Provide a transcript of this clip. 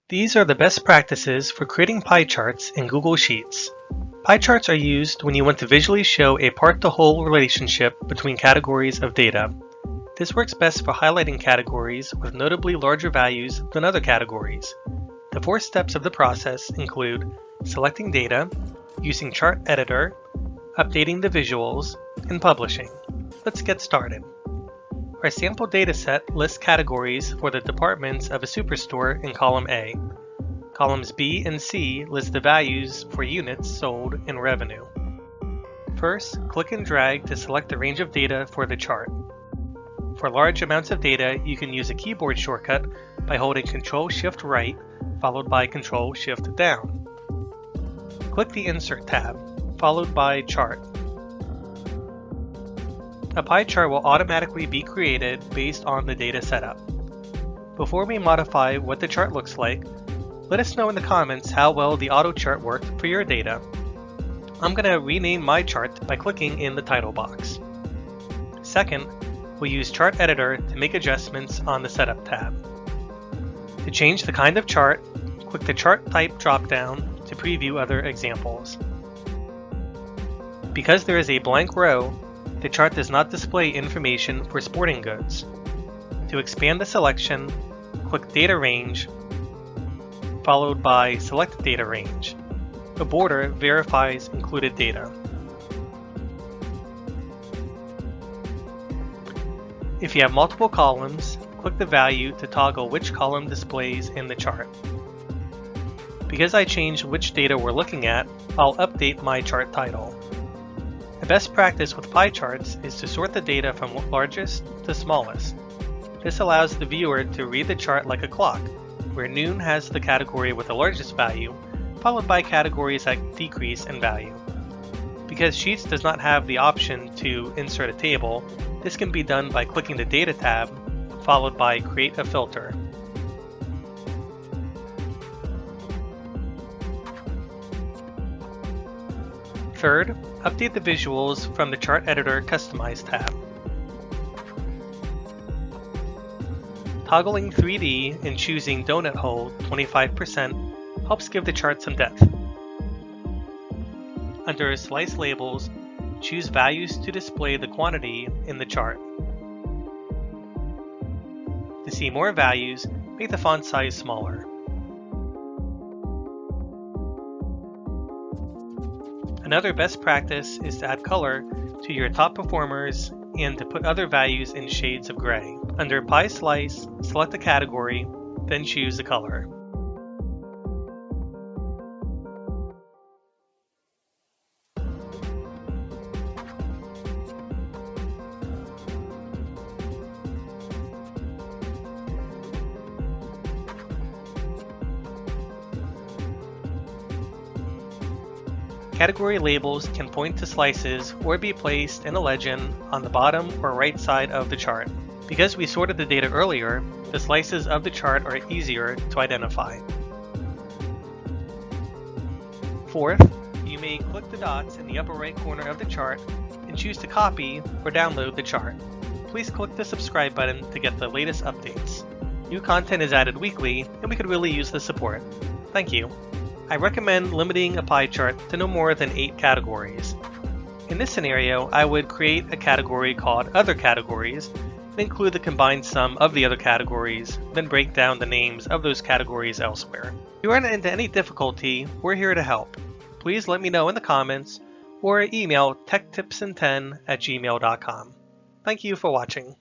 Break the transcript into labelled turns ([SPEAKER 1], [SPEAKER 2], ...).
[SPEAKER 1] These are the best practices for creating pie charts in Google Sheets. Pie charts are used when you want to visually show a part-to-whole relationship between categories of data. This works best for highlighting categories with notably larger values than other categories. The 4 steps of the process include selecting data, using Chart Editor, updating the visuals, and publishing. Let's get started. Our sample dataset lists categories for the departments of a superstore in column A. Columns B and C list the values for units sold and revenue. First, click and drag to select the range of data for the chart. For large amounts of data, you can use a keyboard shortcut by holding Ctrl-Shift-Right followed by Ctrl-Shift-Down. Click the Insert tab, followed by Chart. A pie chart will automatically be created based on the data setup. Before we modify what the chart looks like, let us know in the comments how well the auto chart worked for your data. I'm going to rename my chart by clicking in the title box. Second, we'll use Chart Editor to make adjustments on the Setup tab. To change the kind of chart, click the Chart Type drop-down to preview other examples. Because there is a blank row, the chart does not display information for sporting goods. To expand the selection, click Data Range, followed by Select Data Range. A border verifies included data. If you have multiple columns, click the value to toggle which column displays in the chart. Because I changed which data we're looking at, I'll update my chart title. The best practice with pie charts is to sort the data from largest to smallest. This allows the viewer to read the chart like a clock, where noon has the category with the largest value, followed by categories that decrease in value. Because Sheets does not have the option to insert a table, this can be done by clicking the Data tab, followed by Create a Filter. Third, update the visuals from the Chart Editor Customize tab. Toggling 3D and choosing Donut Hole 25% helps give the chart some depth. Under Slice Labels, choose values to display the quantity in the chart. To see more values, make the font size smaller. Another best practice is to add color to your top performers and to put other values in shades of gray. Under Pie Slice, select a category, then choose the color. Category labels can point to slices or be placed in a legend on the bottom or right side of the chart. Because we sorted the data earlier, the slices of the chart are easier to identify. Fourth, you may click the dots in the upper right corner of the chart and choose to copy or download the chart. Please click the subscribe button to get the latest updates. New content is added weekly, and we could really use the support. Thank you. I recommend limiting a pie chart to no more than 8 categories. In this scenario, I would create a category called Other Categories and include the combined sum of the other categories, then break down the names of those categories elsewhere. If you run into any difficulty, we're here to help. Please let me know in the comments or email techtipsin10@gmail.com. Thank you for watching.